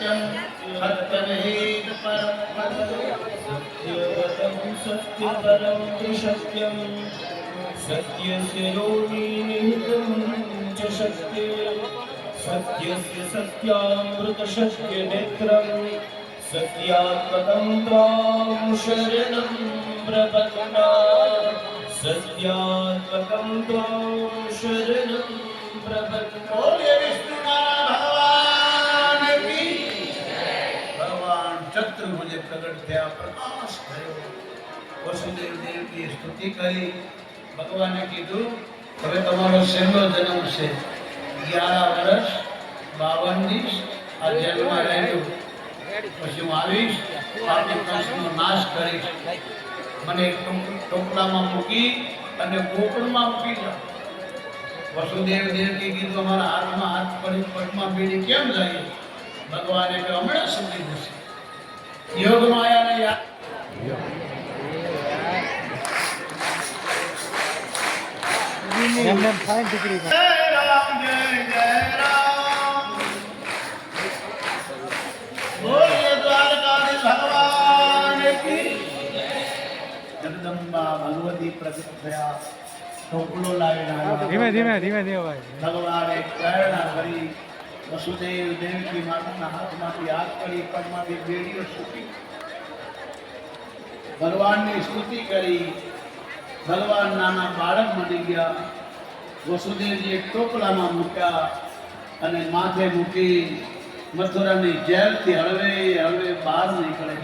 सत्यं सत्यमेव परं सत्यवतं सत्यपरं सत्यं सत्यस्य योनिनिहितं च सत्ये सत्यस्य सत्यामृतसत्यनेत्रं सत्यात्मकं त्वां शरणं प्रपन्ना सत्यात्मकं त्वां शरणं प्रपन्ना। बोलिए विष्णुनाथ भगवान की भगवान चतुर्भुज प्रकट थया प्रकाश थयो वसुदेव देव की स्तुति करी भगवाने कीधुं હવે તમારો છેલ્લો જન્મ છે 11 વર્ષ 52 દિવસ આ જેલમાં રહેજો પછી હું આવીશ પાપી કંસનો નાશ કરીશ મને ટોપલામાં મૂકી અને ગોકળમાં મૂકી જાઓ વસુદેવ દેવકી કીધું અમારા હાથમાં હાથ પડી પટમાં પીડી કેમ જાય ભગવાને કે હમણાં સમજી જશે યોગ માયાને યાદ जगदम्बा भगवती प्रकट थया टोपलो लावीने धीमे धीमे धीमे धीमे भाई भगवाने प्रेरणा करी वसुदेव देवकी माताना हाथमांथी हाथ पड़ी पगमांथी बेड़ीओ छूटी भगवाननी स्तुति करी भगवान नाना बाळक बनी गया वसुदेवजी एक टोपलामां मूक्या अने माथे मूकी मथुरानी जेलथी हळवे हळवे बहार निकळे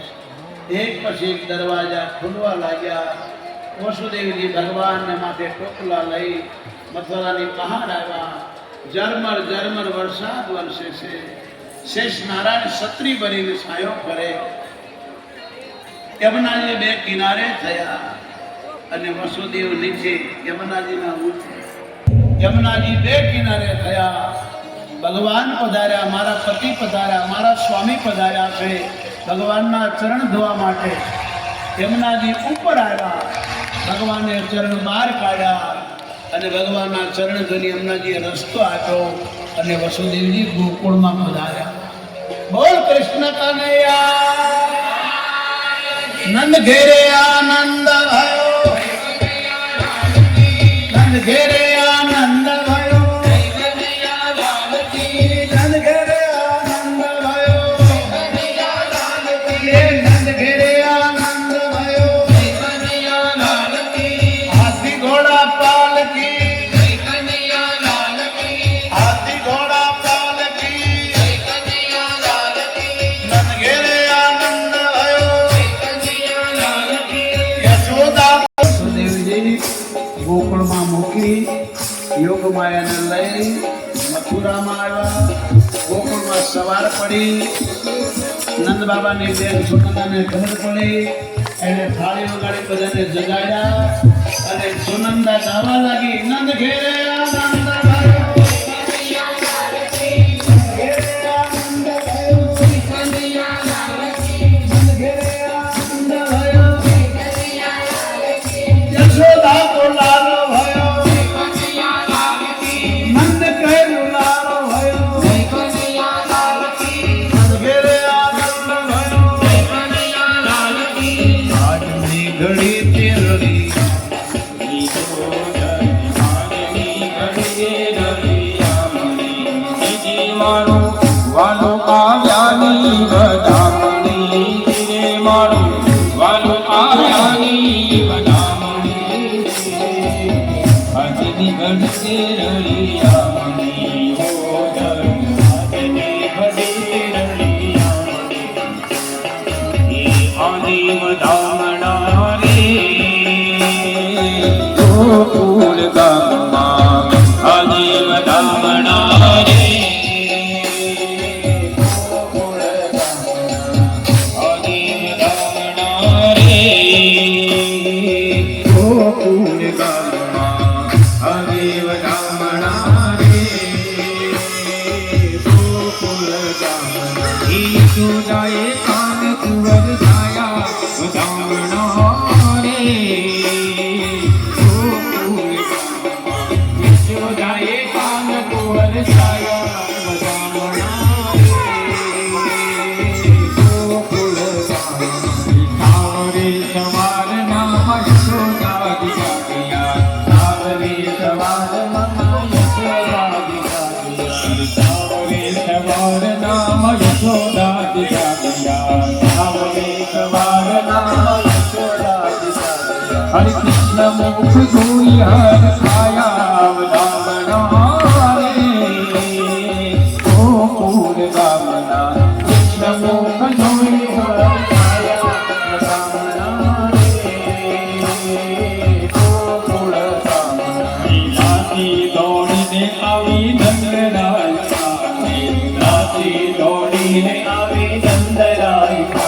एक पछी एक दरवाजा खुलवा लाग्या वसुदेवजी भगवान ने माथे टोपला लई मथुरानी बहार आव्या झरमर झरमर वरसाद वरसे से शेष नारायण छत्री भरीने छायो करे यमुनाजी बे किनारे थया अने वसुदेव नीचे यमुनाजीना ऊंचे यमुनाजी बे किनारे थया भगवान पधार्या मारा पति पधार्या मारा स्वामी पधार्या छे भगवानना चरण धोवा माटे यमुनाजी ऊपर आव्या भगवाने चरण बहार काढ्या अने भगवानना चरण धोनी यमुनाजीए रस्तो आप्यो अने वसुदेवजी गोकुळमां पधार्या बोल कृष्ण कन्हैया नंद घेरे आनंद भयो नंद घेरे आनंद भयो नंद घेरे आनंद भयो नंद घेरे आनंद भयो हाथी घोड़ा पालकी हाथी घोड़ा पालकी नंद घेरे आनंद भयो यशोदा वसुदेवजी गोकुळमां मूकी योग मायाने लई मथुरामां આવ્યા गोकुळमां सवार पड़ी नंद बाबानी बेन सुनंदाने खबर पड़ी एने थाળી વગાડી બધાને જગાડ્યા અને સુનંદા ગાવા લાગી નંદ ઘેરે આનંદ ભયો यशोदा को लालो भयो नंद कहलु लालो भयो नंद घेरे आनंद भयो આજની ઘડી તેરડી મારો વાલો આવ્યાની બધામણી રે મારો વાલો આવ્યાની બધામણી આજની ઘડી તેરડી હો આજની ઘડી તેરડી આની બધામણા રે ગોકુળ ગામમાં આની બધામણા રે जाए कान कुंवर जाया बदामना रे जाए कान कुंवर जाया बदामना रे નામ યશોદા દિયા હરે કૃષ્ણ મુખ જોઈ હર છાયા વદામણા રે ગોકુળ ગામના કૃષ્ણ મુખ જોઈ હર છાયા વદામણા રે ગોકુળ ગામના લાતી દોડીને આવી નંદરાય લાતી દોડીને આવી નંદરાય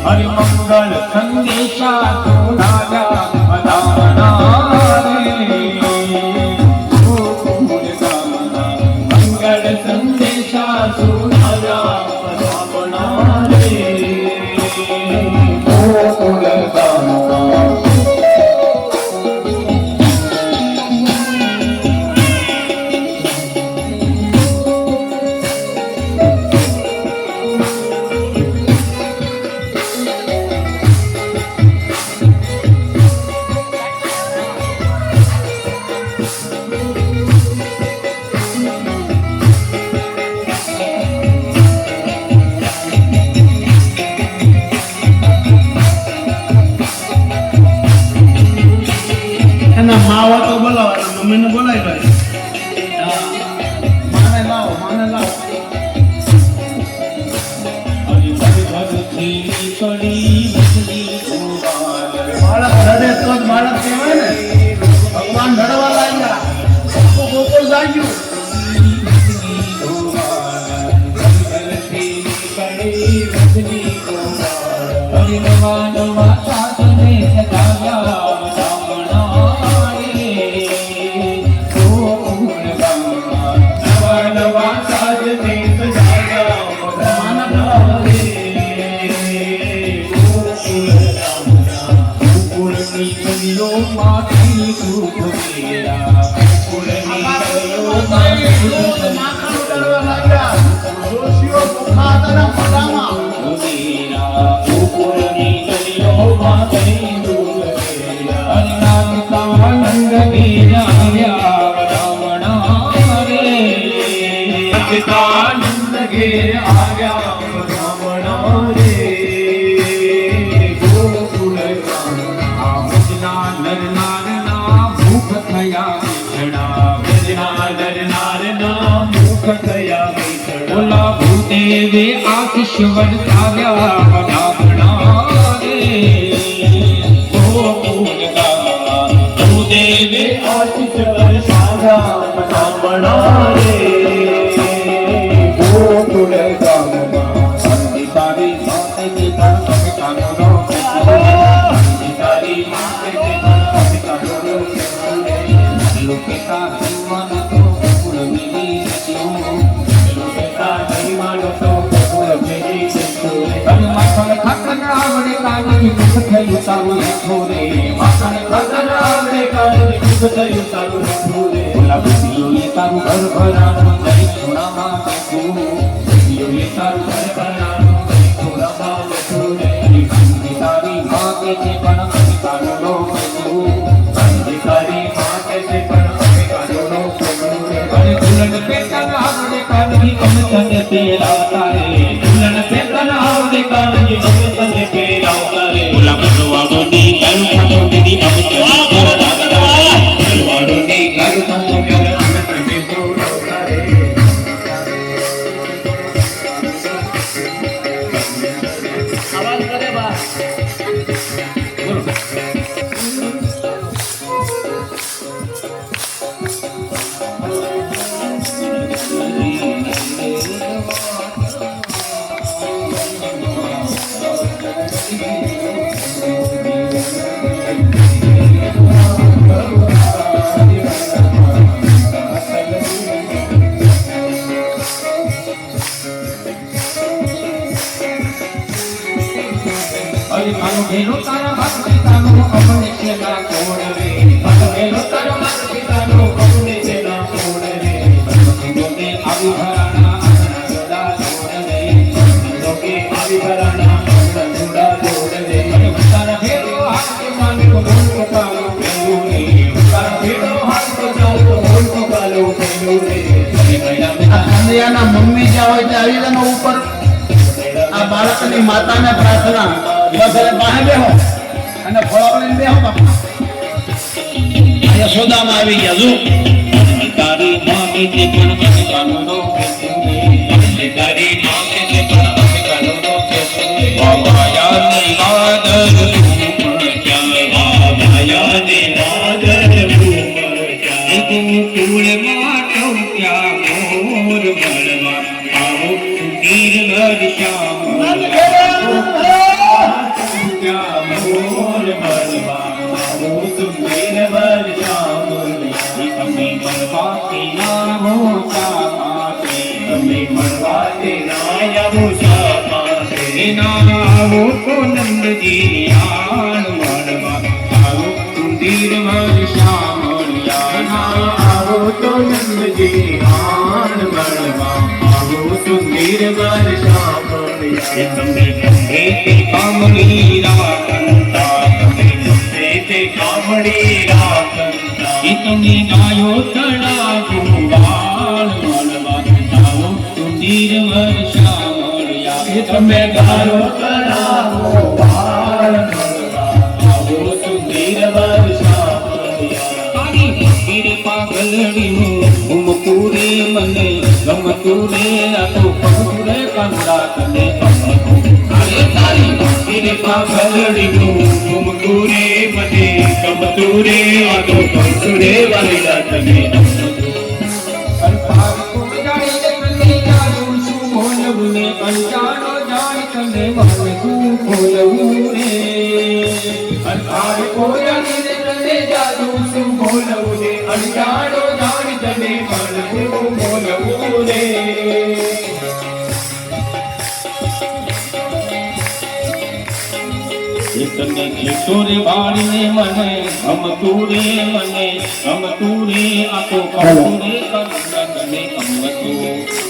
હરિ મંગળ સંદેશા સુનાયા બધાના રે ગોકુળ ગામના મંગળ સંદેશા સુનાયા બધાના રે ગોકુળ ગામના એના માવા તો બોલાવો એના મમ્મીને બોલાવી ભાઈ માને લાવો બાળક રડે તો જ બાળક કહેવાય ને ભગવાન રડવા લાગ્યા ગોકુળ જાગ્યું નંદ ઘેર આવ્યા બ્રાહ્મણો રે ગોકુળ ગામના ભજના નર નારના ભૂખ થયા વિછડા ભજના નર નારના ભૂખ થયા વિછડા બોલા ભૂદેવે આશીષ વરસાવ્યા બ્રાહ્મણો રે ગોકુળ ગામના ભૂદેવે આશીષ વરસાવ્યા બ્રાહ્મણો રે ગોકુળ ગામમાં સંગીતારી માતે કે ધર્મ કાનો સંગીતારી માતે કે ધર્મ કાનો લોકેતા જીવન તો ગોકુળ મિલી જયો લોકેતા જીવન તો ગોકુળ મિલી જયો અને માખણ ખાતરા વડે કાની દુખ થયું તારું છોરે માખણ ખાતરા વડે કાની દુખ થયું તારું છોરે બોલા બુદ્ધિઓ એ તારું ઘર ભરાનું દઈ ખૂણામાં તારું ઘર ભરાનું દઈ ખૂણામાં તારી માગે છે પણ કવિ કાનો નો તારી માગે છે પણ કવિ કાનો નો અને દુલ્હન પેટન આવડે કાનજી ગમે તને પેરાવતા રે દુલ્હન પેટન આવડે કાનજી ગમે તને પેરાવતા રે બોલા બસવાડો ની ગાયું ખાતો દીદી અમે તને બસવાડો ની ગાયું ખાતો ત્યારે અમે તને બોલાવતા રે આવાજ કરે બા બોલો મારો ભેરો તારા બાપ પિતાનો અમને છે ના કોડ રે મારો ભેરો તારા બાપ પિતાનો અમને છે ના કોડ રે લોકે આવી ભરાણા જોડા જોડ રે લોકે આવી ભરાણા જોડા જોડ રે તારા ભેરો હાથ કે માને કો બોલ કો કાલો પેલો રે તારા ભેરો હાથ કો ચાલ કો બોલ કો કાલો પેલો રે મહિના મહિના મમ્મી ગમે જ્યાં હોય ત્યાં આવી જવાનો ઉપર આ બાળકની માતાને પ્રાર્થના બસ હવે પાસે બેહો અને ફળો લઈને બેહો બાપા યશોદામાં આવી ગયા જો તારી માગે તે પણ અમે કાનૂનો તારી માગે તે પણ અમે કાનૂનો માયાની વાદર માયાની વાદર કુળ માટો ક્યાં મોર મળવા આવો ગીર શ્યામ ક્યાં મોર મળવા આવો સુંદર શ્યામ તમે મળવા કે ના મોટા માટે તમે મળવા કે ના આવો સામાતે ના આવો તો નંદજી આણ મળવા આવો સુંદર શ્યામ આવો તો નંદજી આણ મળવા આવો સુંદર શ્યામ તમે ગમે તે કામડી રાખતા તમે ગમે તે કામડી રાખતા તમે ગાયો તળાવ વાળ મળવા આવો સુંદર શ્યામ તમે ગાયો તળાવ વાળ મળવા આવો સુંદર શ્યામ પાગલડી પૂરે મને ગમતું રે આ તો પગુરે કંડા તને અરે તારી ભક્તિને પાગલડી ગમતું રે મને ગમતું રે આ તો પગુરે વાલીડા તને અંજાનો જાણ તને મારે શું બોલવું રે અરે કોયાની તને જાદુ શું બોલવું રે અંજાનો જાણ તને મારે શું બોલવું રે તને કિશોર વાળીને મને ગમતું રે આ તો ગમતું રે કંડા તને ગમતું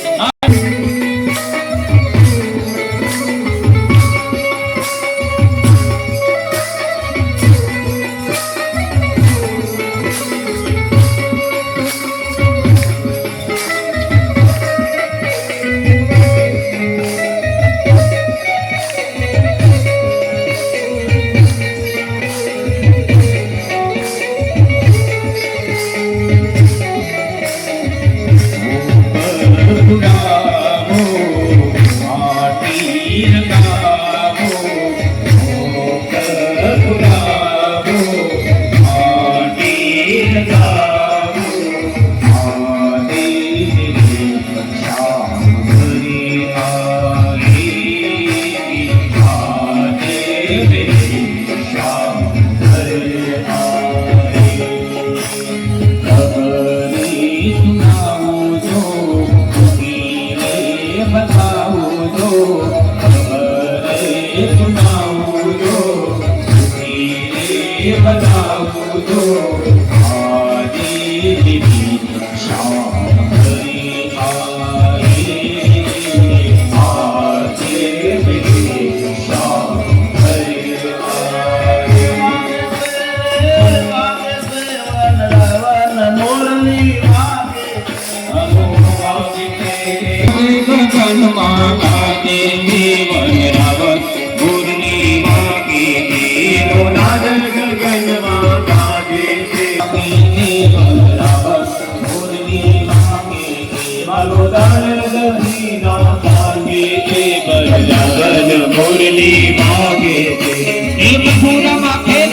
मुरली मांगे थे मथुरा मा खेल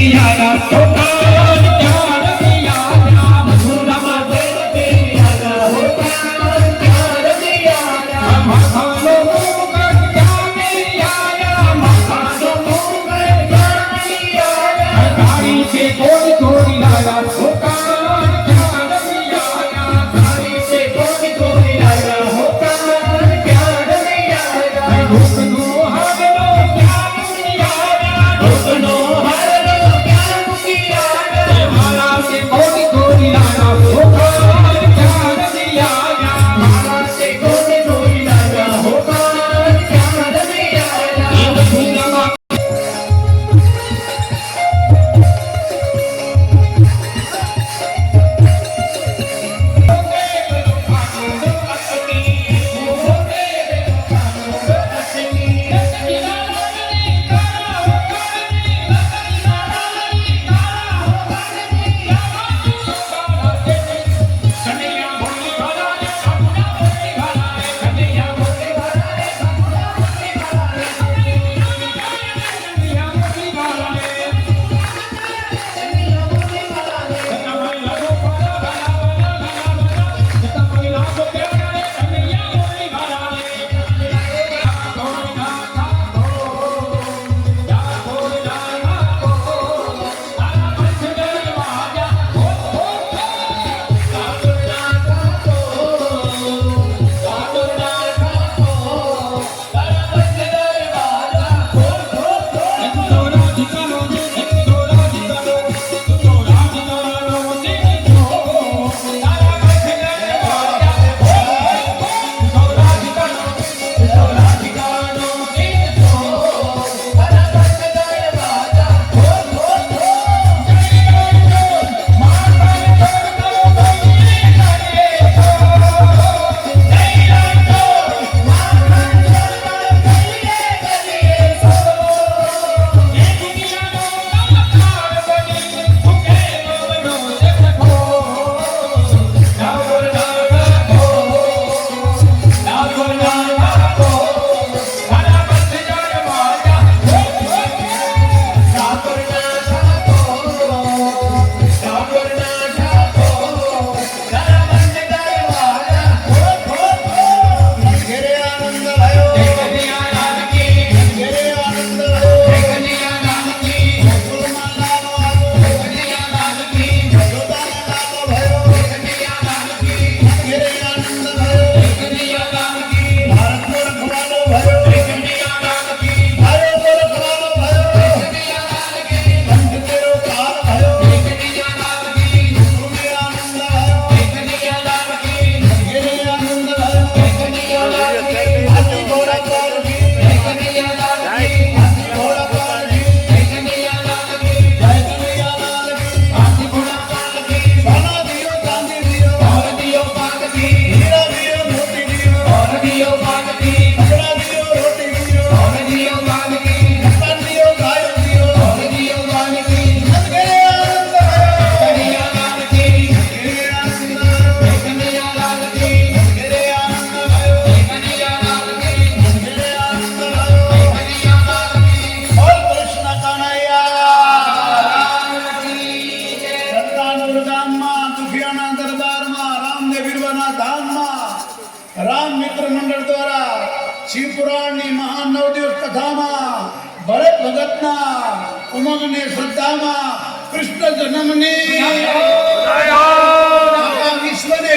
यारा छोटा चार यारा मथुरा मा खेल यारा छोटा चार यारा मखानो मुकर जाने यारा मखानो मुकर जाने यारा गाड़ी से थोड़ी थोड़ी लाया छोटा चार यारा गाड़ी से थोड़ी थोड़ी लाया छोटा चार यारा ધામમાં દુખિયાના દરબારમાં રામદેવ વીરવાના ધામમાં રામ મિત્ર મંડળ દ્વારા શિવપુરાણની મહાન 9 દિવસ કથામાં ભરત ભગતના ઉમંગને શ્રદ્ધામાં કૃષ્ણ જન્મની આખા વિશ્વને